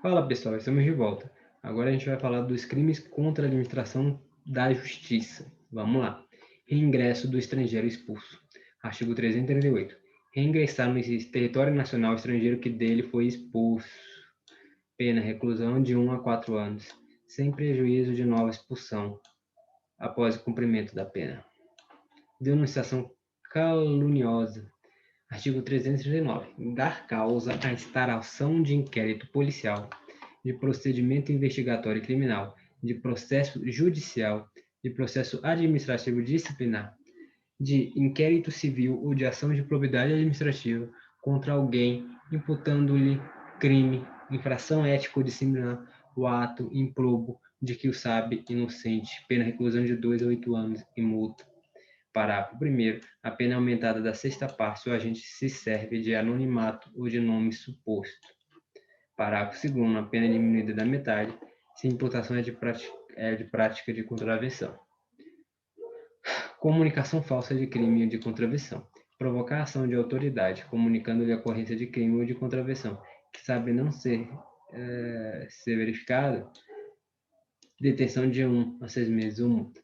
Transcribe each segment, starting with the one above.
Fala pessoal, estamos de volta. Agora a gente vai falar dos crimes contra a administração da justiça. Vamos lá. Reingresso do estrangeiro expulso. Artigo 338. Reingressar no território nacional estrangeiro que dele foi expulso. Pena reclusão de 1 a 4 anos, sem prejuízo de nova expulsão, após o cumprimento da pena. Denunciação caluniosa. Artigo 339. Dar causa à instauração de inquérito policial, de procedimento investigatório e criminal, de processo judicial, de processo administrativo disciplinar, de inquérito civil ou de ação de probidade administrativa contra alguém, imputando-lhe crime, infração ética ou disciplinar, o ato improbo de que o sabe inocente, pena reclusão de 2 a 8 anos e multa. Parágrafo 1º. A pena é aumentada da sexta parte se o agente se serve de anonimato ou de nome suposto. Parágrafo 2º. A pena é diminuída da metade se a imputação é de prática de contravenção. Comunicação falsa de crime ou de contravenção. Provocar a ação de autoridade, comunicando-lhe a ocorrência de crime ou de contravenção, que sabe não ser verificada, detenção de 1 a 6 meses ou multa.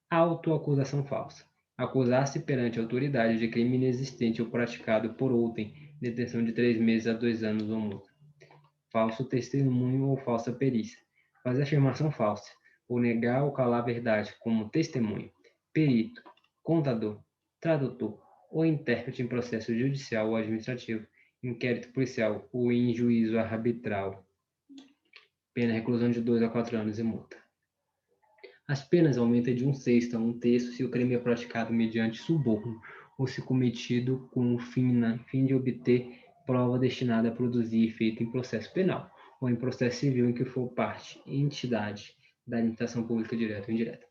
Autoacusação falsa. Acusar-se perante a autoridade de crime inexistente ou praticado por outrem, detenção de 3 meses a 2 anos ou multa. Falso testemunho ou falsa perícia. Fazer afirmação falsa, ou negar ou calar a verdade, como testemunho, perito, contador, tradutor ou intérprete em processo judicial ou administrativo, inquérito policial ou em juízo arbitral. Pena reclusão de 2 a 4 anos e multa. As penas aumentam de 1/6 a 1/3 se o crime é praticado mediante suborno ou se cometido com o fim de obter prova destinada a produzir efeito em processo penal ou em processo civil em que for parte, entidade da administração pública direta ou indireta.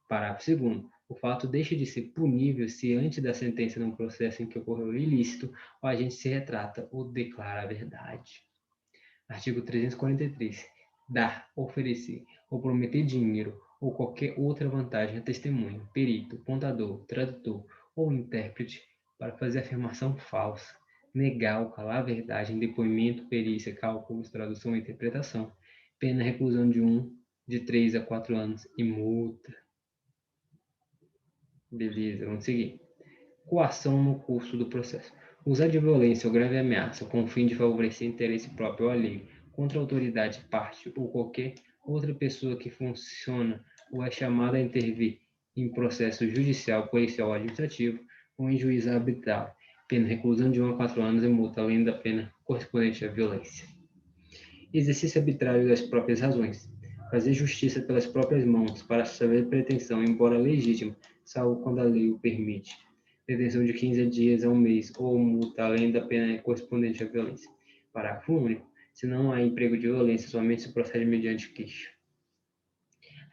Parágrafo 2º. O fato deixa de ser punível se antes da sentença num processo em que ocorreu o ilícito, o agente se retrata ou declara a verdade. Artigo 343. Dar, oferecer ou prometer dinheiro ou qualquer outra vantagem a testemunho, perito, contador, tradutor ou intérprete para fazer afirmação falsa, negar ou calar a verdade em depoimento, perícia, cálculos, tradução ou interpretação, pena reclusão de 3 a 4 anos e multa. Beleza, vamos seguir. Coação no curso do processo. Usar de violência ou grave ameaça com o fim de favorecer interesse próprio ou alheio contra a autoridade, parte ou qualquer outra pessoa que funciona ou é chamada a intervir em processo judicial, policial ou administrativo ou em juízo arbitral. Pena reclusão de 1 a 4 anos e multa, além da pena correspondente à violência. Exercício arbitrário das próprias razões. Fazer justiça pelas próprias mãos para saber pretensão, embora legítima, salvo quando a lei o permite. Detenção de 15 dias a 1 mês ou multa, além da pena correspondente à violência. Parágrafo único. Se não há emprego de violência, somente se procede mediante queixa.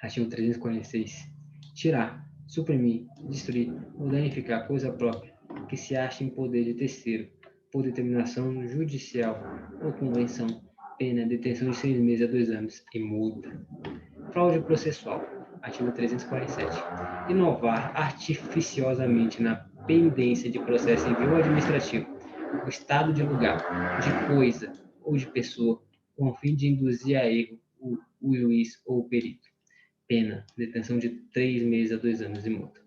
Artigo 346. Tirar, suprimir, destruir ou danificar coisa própria que se ache em poder de terceiro, por determinação judicial ou convenção, pena, detenção de 6 meses a 2 anos e multa. Fraude processual. Artigo 347. Inovar artificiosamente na pendência de processo civil ou administrativo o estado de lugar, de coisa ou de pessoa, com o fim de induzir a erro o juiz ou o perito. Pena, detenção de 3 meses a 2 anos e multa.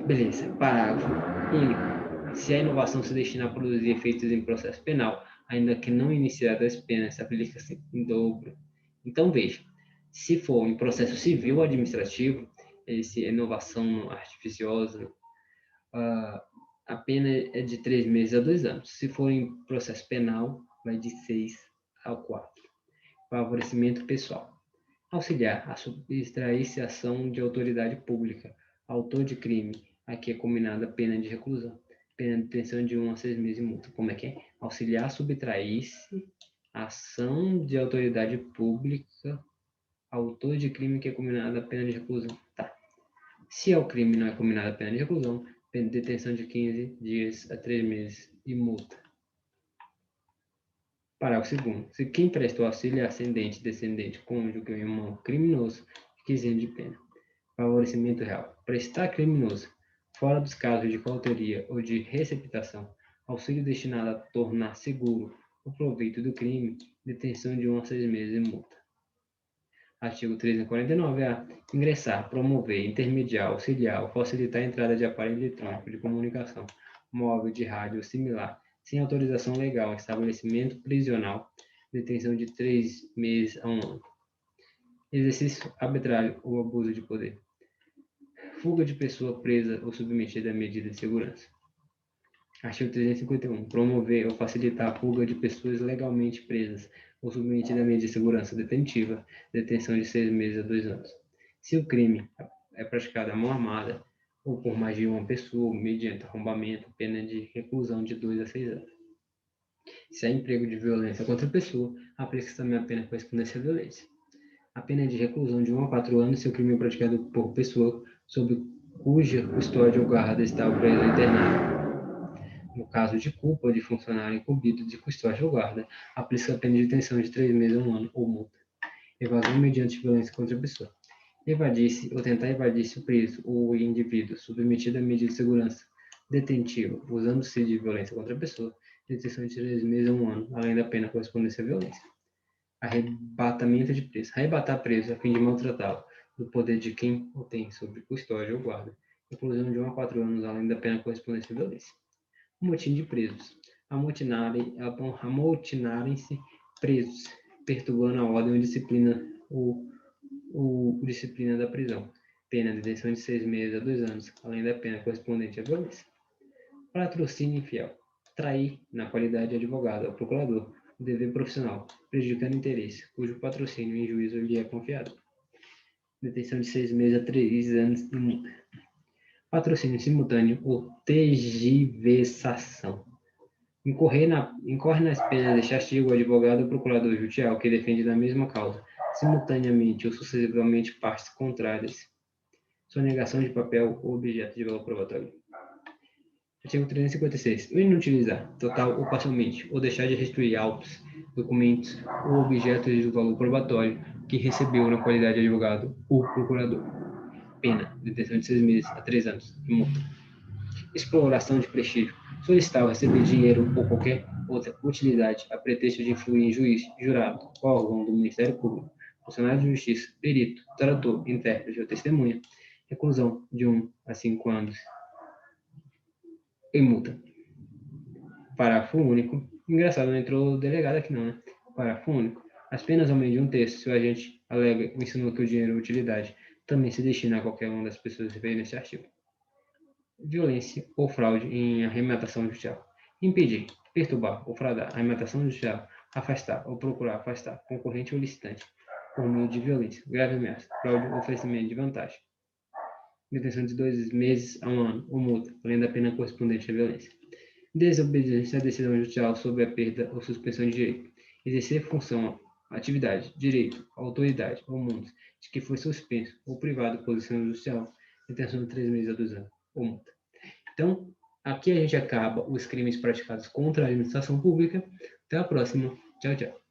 Beleza, parágrafo único. Se a inovação se destina a produzir efeitos em processo penal, ainda que não iniciadas as penas, aplica-se em dobro. Então, veja, se for em processo civil ou administrativo, essa inovação artificiosa, a pena é de 3 meses a 2 anos. Se for em processo penal, vai de 6 a 4. Favorecimento pessoal. Auxiliar a subtrair-se a ação de autoridade pública, autor de crime, aqui é combinada a pena de reclusão, pena de detenção de 1 a 6 meses e multa. Como é que é? Auxiliar a subtrair-se a ação de autoridade pública, autor de crime que é combinada a pena de reclusão. Tá. Se é o crime não é combinada a pena de reclusão, pena de detenção de 15 dias a 3 meses e multa. Parágrafo 2º. Se quem prestou auxílio é ascendente, descendente, cônjuge ou irmão criminoso, isento de pena. Favorecimento real. Prestar criminoso, fora dos casos de coautoria ou de receptação, auxílio destinado a tornar seguro o proveito do crime, detenção de 1 a 6 meses e multa. Artigo 349-A. Ingressar, promover, intermediar, auxiliar ou facilitar a entrada de aparelho eletrônico de comunicação, móvel, de rádio ou similar, sem autorização legal, em estabelecimento prisional, detenção de 3 meses a 1 ano. Exercício arbitrário ou abuso de poder. Fuga de pessoa presa ou submetida a medida de segurança. Artigo 351. Promover ou facilitar a fuga de pessoas legalmente presas ou submetidas a medida de segurança detentiva, detenção de 6 meses a 2 anos. Se o crime é praticado à mão armada ou por mais de uma pessoa, mediante arrombamento, pena de reclusão de 2 a 6 anos. Se há emprego de violência contra a pessoa, aplica-se também a pena correspondente à violência. A pena é de reclusão de 1 a 4 anos se o crime é praticado por pessoa sob cuja custódia ou guarda está o preso internado. No caso de culpa de funcionário incumbido de custódia ou guarda, aplica a pena de detenção de 3 meses a 1 ano ou multa. Evasão mediante violência contra a pessoa. Evadir-se ou tentar evadir-se o preso ou o indivíduo submetido a medida de segurança detentiva, usando-se de violência contra a pessoa, detenção de 3 meses a 1 ano, além da pena correspondente à violência. Arrebatamento de preso. Arrebatar preso a fim de maltratá-lo, do poder de quem o tem sob custódia ou guarda, reclusão de 1 a 4 anos, além da pena correspondente à violência. Motim de presos. Amotinarem-se presos, perturbando a ordem ou disciplina da prisão. Pena de detenção de 6 meses a 2 anos, além da pena correspondente à violência. Patrocínio infiel. Trair, na qualidade de advogado ou procurador, o dever profissional, prejudicando interesse, cujo patrocínio em juízo lhe é confiado. Detenção de 6 meses a 3 anos e multa. Patrocínio simultâneo ou tergiversação. Incorre nas penas de castigo o advogado ou procurador judicial que defende da mesma causa, simultaneamente ou sucessivamente partes contrárias. Sonegação de papel ou objeto de valor probatório. Artigo 356. O inutilizar, total ou parcialmente, ou deixar de restituir autos, documentos ou objetos de valor probatório que recebeu na qualidade de advogado ou procurador. Pena, detenção de 6 meses a 3 anos e multa. Exploração de prestígio. Solicitar ou receber dinheiro ou qualquer outra utilidade a pretexto de influir em juiz, jurado, órgão do Ministério Público, funcionário de justiça, perito, tradutor, intérprete ou testemunha. Reclusão de 1 a 5 anos e multa. Parágrafo único. Engraçado, não entrou o delegado aqui não, né? Parágrafo único. As penas aumentam de 1 terço se o agente alega ou insinua que o dinheiro ou utilidade também se destina a qualquer uma das pessoas referidas neste artigo. Violência ou fraude em arrematação judicial. Impedir, perturbar ou fraudar a arrematação judicial, afastar ou procurar afastar concorrente ou licitante por meio de violência, grave ameaça, fraude ou oferecimento de vantagem. Detenção de 2 meses a 1 ano ou multa, além da pena correspondente à violência. Desobediência à decisão judicial sobre a perda ou suspensão de direito. Exercer função, atividade, direito, autoridade ou mundos de que foi suspenso ou privado de posição judicial, detenção de 3 meses a 2 anos ou multa. Então, aqui a gente acaba os crimes praticados contra a administração pública. Até a próxima. Tchau, tchau.